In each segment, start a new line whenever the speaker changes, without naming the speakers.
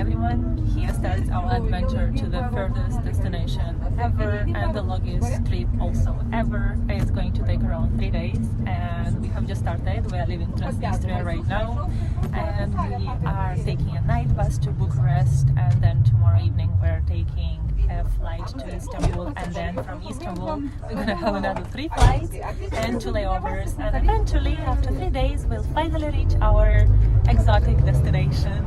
everyone, here starts our adventure to the furthest destination ever and the longest trip also ever. It's going to take around 3 days and we have just started. We are leaving Transnistria right now and we are taking a night bus to Bucharest, and then tomorrow evening we're taking a flight to Istanbul, and then from Istanbul we're gonna have another 3 flights and 2 layovers, and eventually after 3 days we'll finally reach our exotic destination.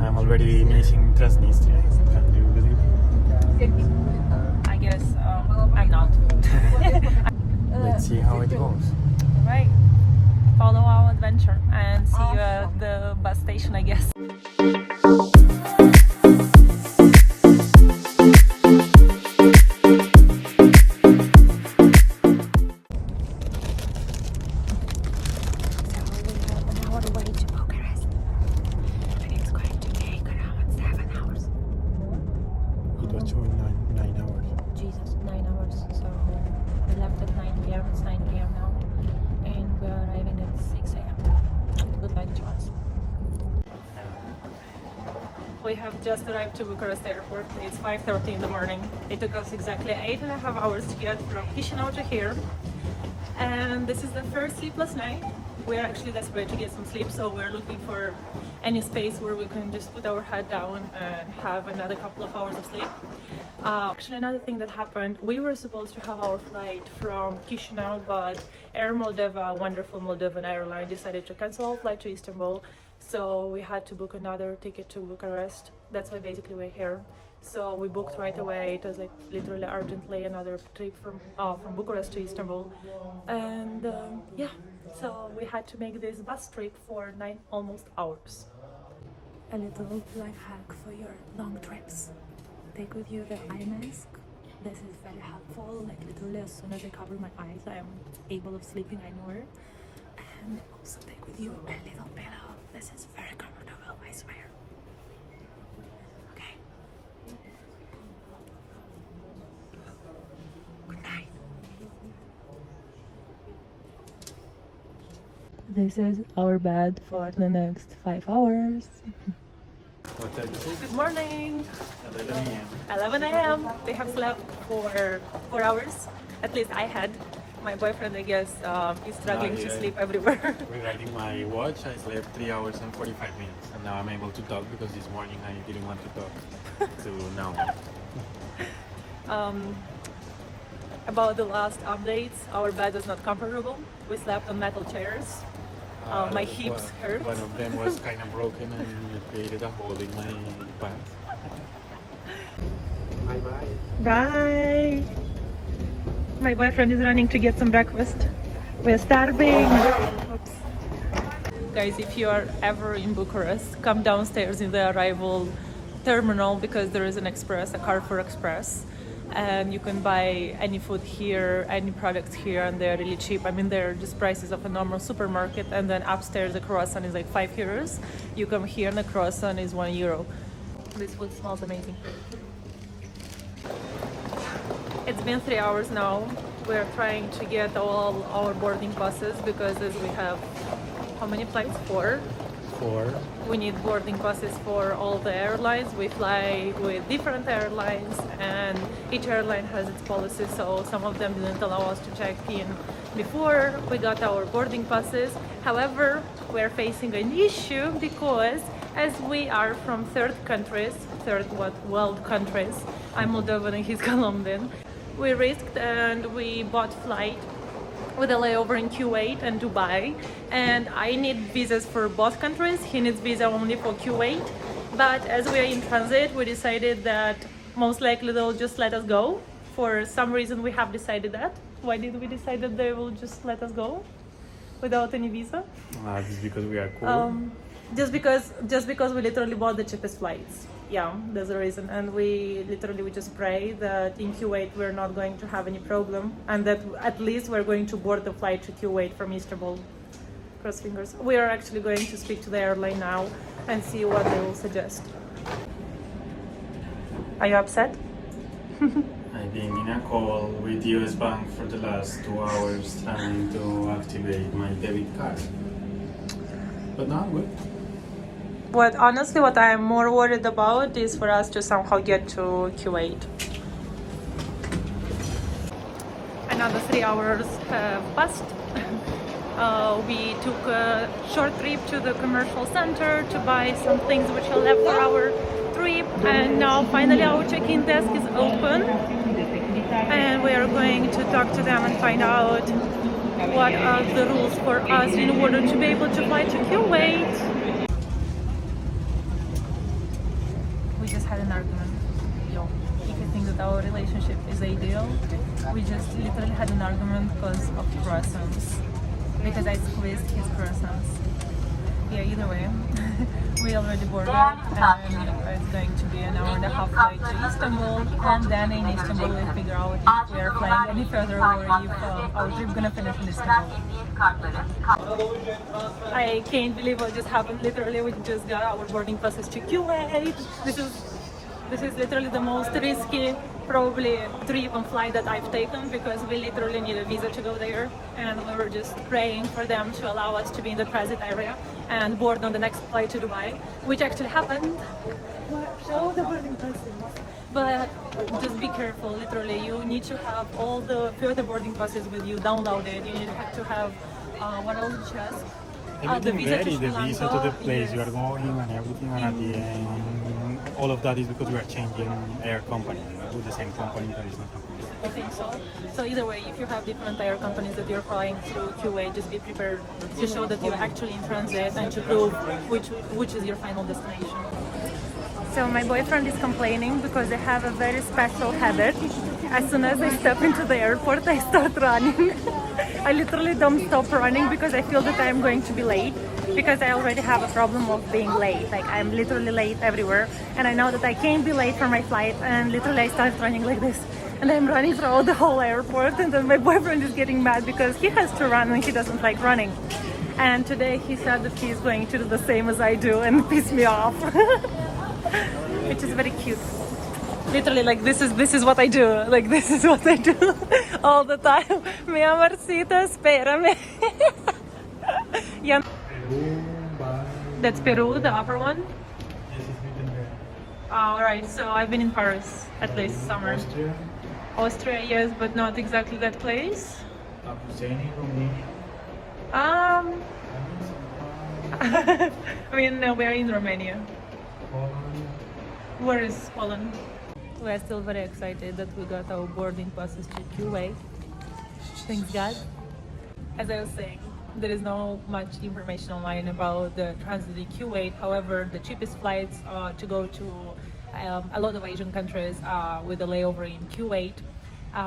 I'm already missing Transnistria. Can you believe it?
I guess I'm not.
Let's see how it goes.
Right. Follow our adventure and see you at the bus station, I guess. We have just arrived to Bucharest airport. It's 5:30 in the morning. It took us exactly 8.5 hours to get from Chisinau to here. And this is the first sleepless night. We're actually desperate to get some sleep, so we're looking for any space where we can just put our head down and have another couple of hours of sleep. Actually, another thing that happened, we were supposed to have our flight from Chisinau, but Air Moldova, a wonderful Moldovan airline, decided to cancel our flight to Istanbul. So we had to book another ticket to Bucharest. That's why basically we're here. So we booked right away. It was like literally urgently another trip from Bucharest to Istanbul. And yeah, so we had to make this bus trip for 9 almost hours. A little life hack for your long trips. Take with you the eye mask. This is very helpful. Like literally as soon as I cover my eyes, I am able of sleeping anywhere. And also take with you a little pillow. This is very comfortable, I swear. Okay. Good night. This is our bed for the next 5 hours.
What time is it?
Good morning.
11 a.m.
11 a.m. We have slept for 4 hours. At least I had. My boyfriend, I guess, is struggling to sleep everywhere.
Regarding my watch, I slept 3 hours and 45 minutes, and now I'm able to talk because this morning I didn't want to talk to now.
About the last updates, our bed is not comfortable. We slept on metal chairs. My hips hurt.
One of them was kind of broken and it created a hole in my pants. Bye-bye.
Bye! My boyfriend is running to get some breakfast. We're starving! Oops. Guys, if you are ever in Bucharest, come downstairs in the arrival terminal because there is an express, a Carrefour Express. And you can buy any food here, any products here, and they're really cheap. I mean, they're just prices of a normal supermarket, and then upstairs the croissant is like 5 euros. You come here and the croissant is 1 euro. This food smells amazing. It's been 3 hours now. We're trying to get all our boarding passes because as we have, how many flights? 4?
4.
We need boarding passes for all the airlines. We fly with different airlines and each airline has its policies, so some of them didn't allow us to check in before we got our boarding passes. However, we're facing an issue because as we are from third world countries, I'm Moldovan and he's Colombian, we risked and we bought flight with a layover in Kuwait and Dubai, and I need visas for both countries. He needs visa only for Kuwait, but as we are in transit, we decided that most likely they'll just let us go. For some reason we have decided that. Why did we decide that they will just let us go without any visa?
Just because we are cool.
Just because we literally bought the cheapest flights. Yeah, that's the reason. And we just pray that in Kuwait we're not going to have any problem, and that at least we're going to board the flight to Kuwait from Istanbul. Cross fingers. We are actually going to speak to the airline now and see what they will suggest. Are you upset?
I've been in a call with US Bank for the last 2 hours trying to activate my debit card. But now I'm good.
But honestly, what I'm more worried about is for us to somehow get to Kuwait. Another 3 hours have passed. We took a short trip to the commercial center to buy some things which are left for our trip, and now finally our check-in desk is open, and we are going to talk to them and find out what are the rules for us in order to be able to fly to Kuwait. We just had an argument. Yo, if you think that our relationship is ideal, we just literally had an argument because of croissants. Because I squeezed his croissants. Yeah, either way, we already boarded, and it's going to be an hour and a half flight to Istanbul, and then in Istanbul we'll figure out if we are flying any further or if our trip gonna finish in Istanbul. I can't believe what just happened. Literally, we just got our boarding passes to Kuwait. This is literally the most risky, probably trip and flight that I've taken, because we literally need a visa to go there, and we were just praying for them to allow us to be in the transit area and board on the next flight to Dubai, which actually happened. Show the boarding passes. But just be careful, literally, you need to have all the further boarding passes with you downloaded. You need to have what else just
Everything ready, the visa to the place
yes.
you are going and everything, and at the end, all of that is because we are changing air company. With the same company, that is not happening.
I think so. So either way, if you have different air companies that you're flying through Kuwait, just be prepared to show that you're actually in transit and to prove which is your final destination. So my boyfriend is complaining because I have a very special habit. As soon as I step into the airport, I start running. I literally don't stop running because I feel that I'm going to be late, because I already have a problem of being late. Like, I'm literally late everywhere, and I know that I can't be late for my flight, and literally I start running like this. And I'm running throughout the whole airport, and then my boyfriend is getting mad because he has to run and he doesn't like running. And today he said that he's going to do the same as I do and piss me off. Which is very cute. Literally, like, this is what I do. Like, this is what I do all the time. Mi amorcito, espérame. Yeah. That's Peru, the upper one.
Yes, it's written there.
Alright, so I've been in Paris at least summer.
Austria,
Austria, yes, but not exactly that place.
Apuseni, Romania.
I mean, no, we're in Romania.
Poland.
Where is Poland? We are still very excited that we got our boarding passes to Kuwait. Thanks God. As I was saying, there is no much information online about the transit in Kuwait. However, the cheapest flights to go to a lot of Asian countries with a layover in Kuwait.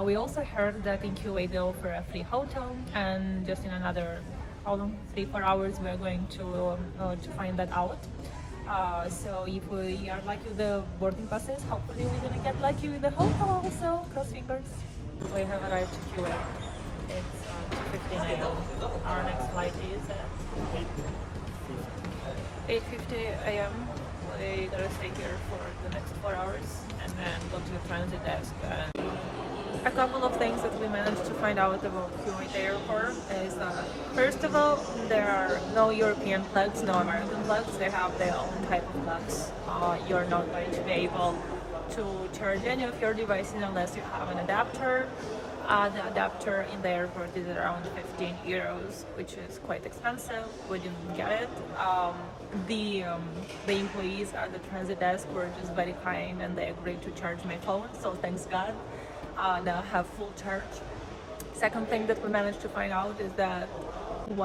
We also heard that in Kuwait they offer a free hotel, and just in another, how long? 3-4 hours we are going to find that out. So if we are lucky with the boarding passes, hopefully we're gonna get lucky with the hotel also. Cross fingers. We have arrived to Kuwait. It's 2:15 a.m. Our next flight is at 8:50 a.m. We gotta stay here for the next 4 hours and then go to the transit desk. And a couple of things that we managed to find out about Kuwait airport is that, first of all, there are no European flags, no American flags. They have their own type of flags. You're not going to be able to charge any of your devices unless you have an adapter. The adapter in the airport is around 15 euros, which is quite expensive. We didn't get it. The employees at the transit desk were just very kind, and they agreed to charge my phone, so thanks God. Now I have full charge. Second thing that we managed to find out is that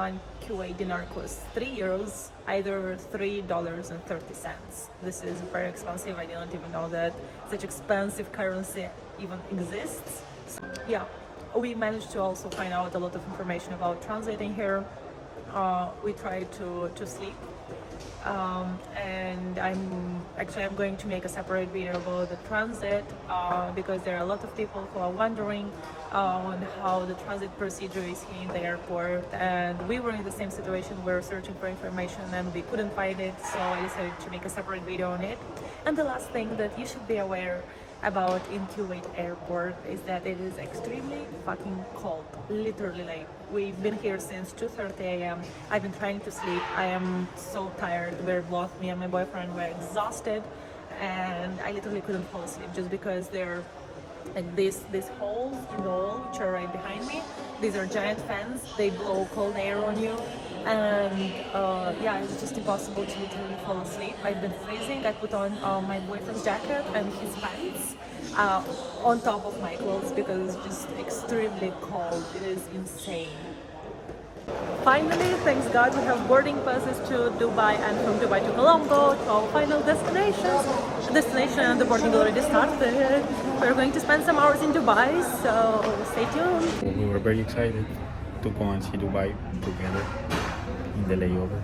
one Kuwait dinar costs 3 euros, either $3.30. This is very expensive. I didn't even know that such expensive currency even exists. So, yeah, we managed to also find out a lot of information about transiting here. We tried to sleep. And I'm going to make a separate video about the transit because there are a lot of people who are wondering on how the transit procedure is here in the airport, and we were in the same situation. We were searching for information and we couldn't find it, so I decided to make a separate video on it. And the last thing that you should be aware about in Kuwait airport is that it is extremely fucking cold. Literally, like we've been here since 2:30 a.m. I've been trying to sleep. I am so tired. We're both, me and my boyfriend, were exhausted, and I literally couldn't fall asleep just because they're like these holes in the wall which are right behind me. These are giant fans. They blow cold air on you, and yeah, it's just impossible to literally fall asleep. I've been freezing. I put on my boyfriend's jacket and his pants on top of my clothes because it's just extremely cold. It is insane. Finally, thanks God, we have boarding passes to Dubai and from Dubai to Colombo, to our final destinations. The destination and the boarding already started. We're going to spend some hours in Dubai, so stay tuned.
We were very excited to go and see Dubai together in the layover,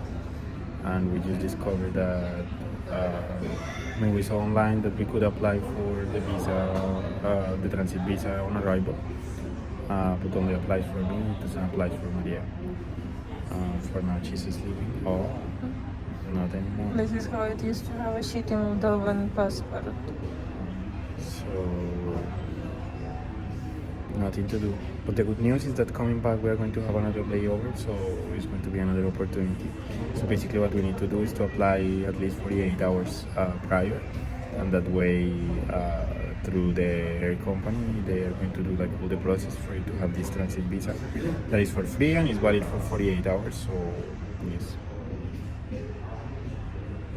and we just discovered that when we saw online that we could apply for the visa, the transit visa on arrival, but only applies for me, it doesn't apply for Maria. For now, she's sleeping. Oh, not anymore.
This is how it used to have a shitty Moldovan passport.
So, nothing to do. But the good news is that coming back, we are going to have another layover, so it's going to be another opportunity. So basically, what we need to do is to apply at least 48 hours prior, and that way, through the air company, they are going to do like all the process for you to have this transit visa. That is for free and is valid for 48 hours. So, yes.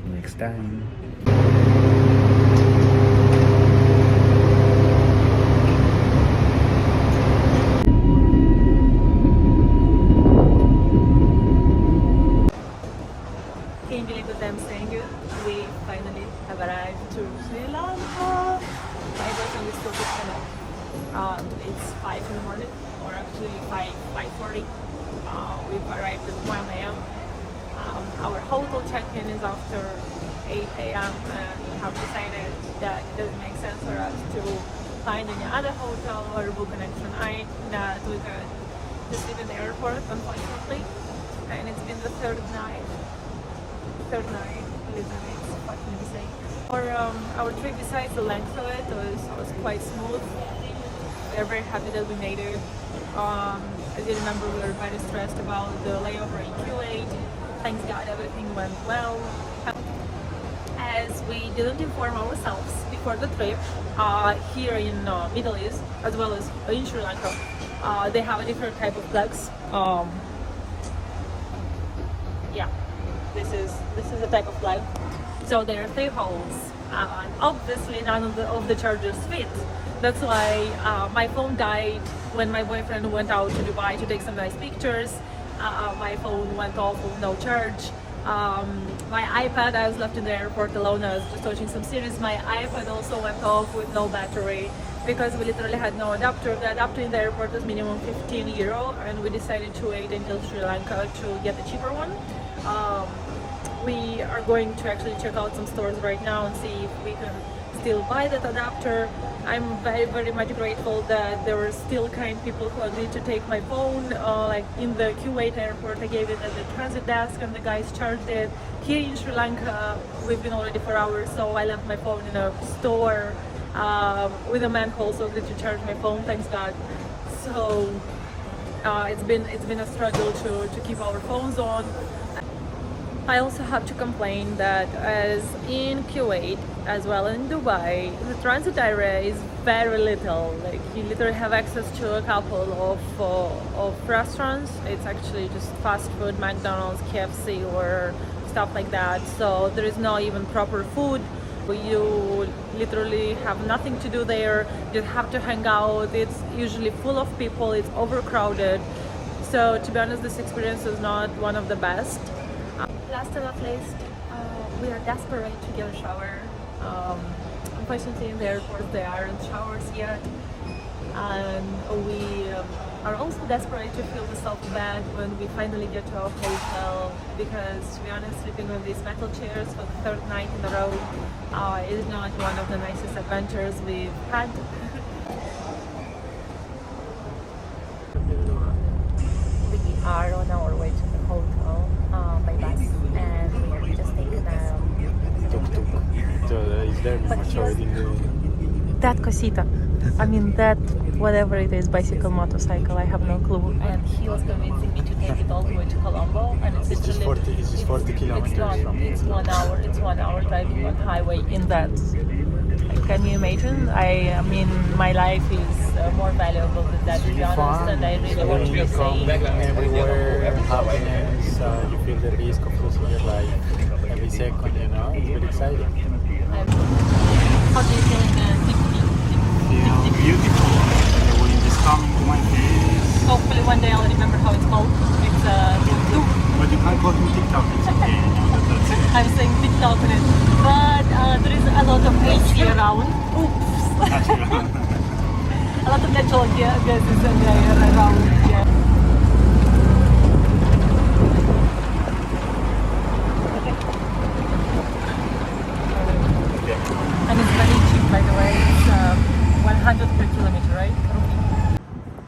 Next time.
Can you believe what I'm saying? We finally have arrived to Sri Lanka. My boyfriend is still disconnected. It's 5 in the morning, or actually 5:40. We've arrived at 1 a.m. Our hotel check-in is after 8 a.m. and we have decided that it doesn't make sense for us to find any other hotel or book an extra night, that we could just live in the airport, unfortunately. And it's been the third night, literally, it's fucking insane. Our trip, besides the length of it, was quite smooth. We're very happy that we made it. As you remember, we were very stressed about the layover in Kuwait. Thanks God, everything went well. As we didn't inform ourselves before the trip, here in Middle East, as well as in Sri Lanka, they have a different type of flags. Yeah, this is a type of flag. So there are 3 holes, and obviously none of the chargers fit. That's why my phone died when my boyfriend went out to Dubai to take some nice pictures. My phone went off with no charge. My iPad, I was left in the airport alone. I was just watching some series. My iPad also went off with no battery because we literally had no adapter. The adapter in the airport was minimum 15 euro, and we decided to wait until Sri Lanka to get the cheaper one. We are going to actually check out some stores right now and see if we can still buy that adapter. I'm very, very much grateful that there were still kind people who agreed to take my phone. Like in the Kuwait airport, I gave it at the transit desk and the guys charged it. Here in Sri Lanka, we've been already for hours, so I left my phone in a store with a man who also agreed to charge my phone, thanks God. So it's been a struggle to keep our phones on. I also have to complain that as in Kuwait as well in Dubai, the transit area is very little. Like you literally have access to a couple of restaurants. It's actually just fast food, McDonald's, KFC or stuff like that. So there is not even proper food. You literally have nothing to do there. You have to hang out. It's usually full of people. It's overcrowded. So to be honest, this experience is not one of the best. Last and not least, we are desperate to get a shower. Unfortunately, in the airport there aren't showers yet, and we are also desperate to fill the self-bed when we finally get to our hotel, because to be honest, sleeping on these metal chairs for the 3rd night in a row is not one of the nicest adventures we've had. We are on our way to the hotel by bus, and we are just taking a
Tuk-tuk. So it's there, much already in the...
that cosita. I mean that whatever it is, bicycle, motorcycle, I have no clue. And he was convincing me to take it all the way to Colombo, and it's literally
It's just 40 kilometers.
It's 1 hour. It's 1 hour driving on highway in that. Can you imagine? I mean, my life is more valuable than that, to be honest, and I really want to be safe.
Everywhere, happiness, you feel the risk of losing your life every second, you know, it's very exciting.
How do you feel in the
Feel beautiful, the wind is coming to my face.
Hopefully one day I'll remember how it's called. It's tuk-tuk.
But you can't call me TikTok, it's okay, you know, that's it.
I'm saying TikTok on it. But there is a lot of AC around. Oops. A lot of natural gases in the air around. Yeah. And it's very cheap, by the way. It's 100 per kilometer, right?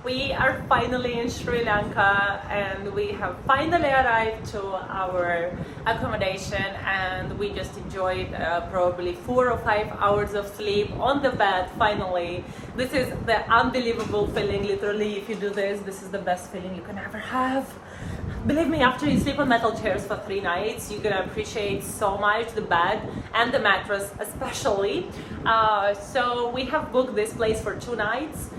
We are finally in Sri Lanka, and we have finally arrived to our accommodation, and we just enjoyed probably 4 or 5 hours of sleep on the bed finally. This is the unbelievable feeling. Literally, if you do this is the best feeling you can ever have. Believe me, after you sleep on metal chairs for 3 nights, you're gonna appreciate so much the bed and the mattress especially. So we have booked this place for 2 nights.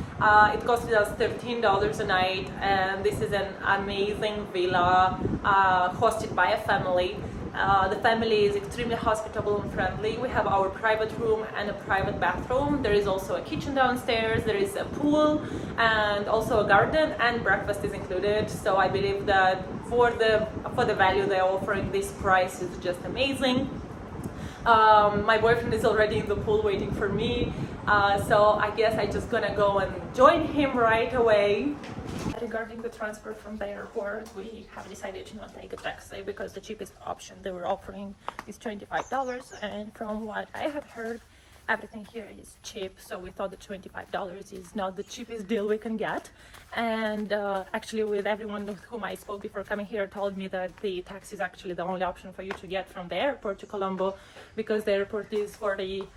It costed us $13 a night, and this is an amazing villa hosted by a family. The family is extremely hospitable and friendly. We have our private room and a private bathroom. There is also a kitchen downstairs. There is a pool and also a garden, and breakfast is included. So I believe that for the value they're offering, this price is just amazing. My boyfriend is already in the pool waiting for me, so I guess I'm just gonna go and join him right away. Regarding the transport from the airport, we have decided to not take a taxi because the cheapest option they were offering is $25, and from what I have heard, everything here is cheap, so we thought that $25 is not the cheapest deal we can get. And actually, with everyone with whom I spoke before coming here told me that the taxi is actually the only option for you to get from the airport to Colombo, because the airport is 40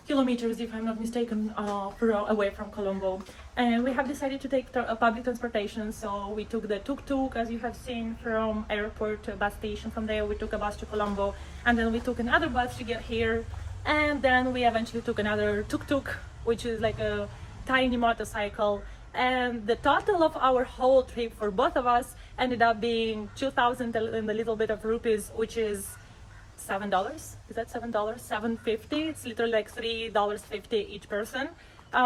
kilometers, if I'm not mistaken, away from Colombo. And we have decided to take public transportation, so we took the tuk-tuk, as you have seen, from airport to a bus station. From there we took a bus to Colombo, and then we took another bus to get here, and then we eventually took another tuk-tuk, which is like a tiny motorcycle. And the total of our whole trip for both of us ended up being 2,000 and a little bit of rupees, which is $7. Is that $7? $7.50. It's literally like $3.50 each person.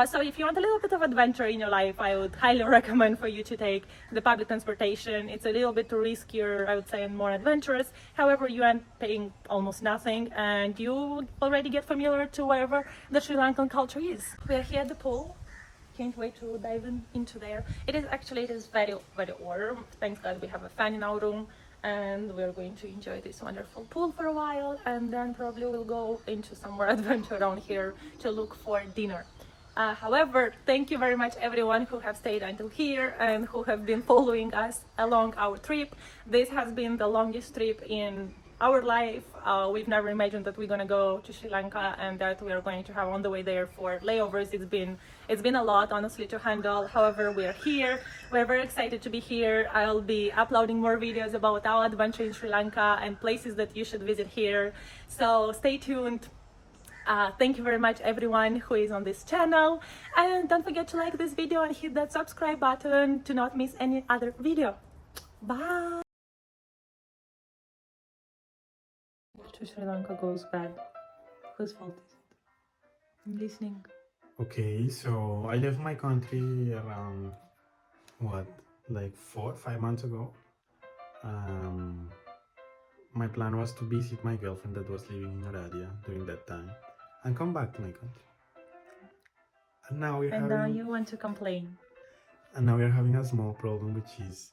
So if you want a little bit of adventure in your life, I would highly recommend for you to take the public transportation. It's a little bit riskier, I would say, and more adventurous. However, you end paying almost nothing, and you already get familiar to wherever the Sri Lankan culture is. We are here at the pool. Can't wait to dive into there. It is very, very warm. Thank God we have a fan in our room, and we're going to enjoy this wonderful pool for a while, and then probably we'll go into some more adventure around here to look for dinner. However, thank you very much everyone who have stayed until here and who have been following us along our trip. This has been the longest trip in our life. We've never imagined that we're gonna go to Sri Lanka and that we are going to have on the way there for layovers. It's been a lot, honestly, to handle. However, we are here. We're very excited to be here. I'll be uploading more videos about our adventure in Sri Lanka and places that you should visit here. So stay tuned. Thank you very much everyone who is on this channel, and don't forget to like this video and hit that subscribe button to not miss any other video. Bye. To Sri Lanka goes bad. Whose fault is it? I'm listening.
Okay, so I left my country around, like 4 or 5 months ago. My plan was to visit my girlfriend that was living in Aradia during that time and come back to my country. And now
now you want to complain.
And now we're having a small problem, which is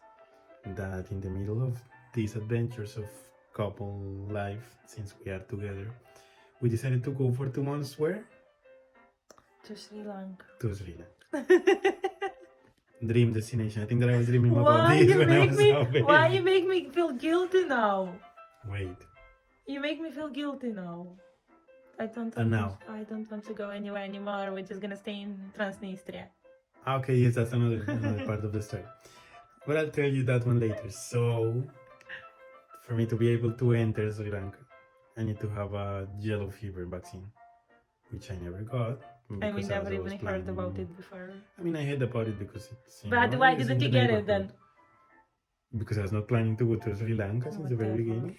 that in the middle of these adventures of couple life, since we are together, we decided to go for 2 months where?
To Sri Lanka.
To Sri Lanka. Dream destination. I think that I was dreaming about this when I was so baby.
Why you make me feel guilty now?
Wait.
You make me feel guilty now. I don't.
And now?
I don't want to go anywhere anymore. We're just gonna stay in Transnistria.
Okay, yes, that's another part of the story. But I'll tell you that one later. So, for me to be able to enter Sri Lanka, I need to have a yellow fever vaccine, which I never got.
And we
because
never
I was
even heard about
planning-
it before.
I mean, I heard about it because it's.
But why
it's in
didn't
the
you get it
neighborhood.
then?
Because I was not planning to go to Sri Lanka since the very
Whatever.
beginning.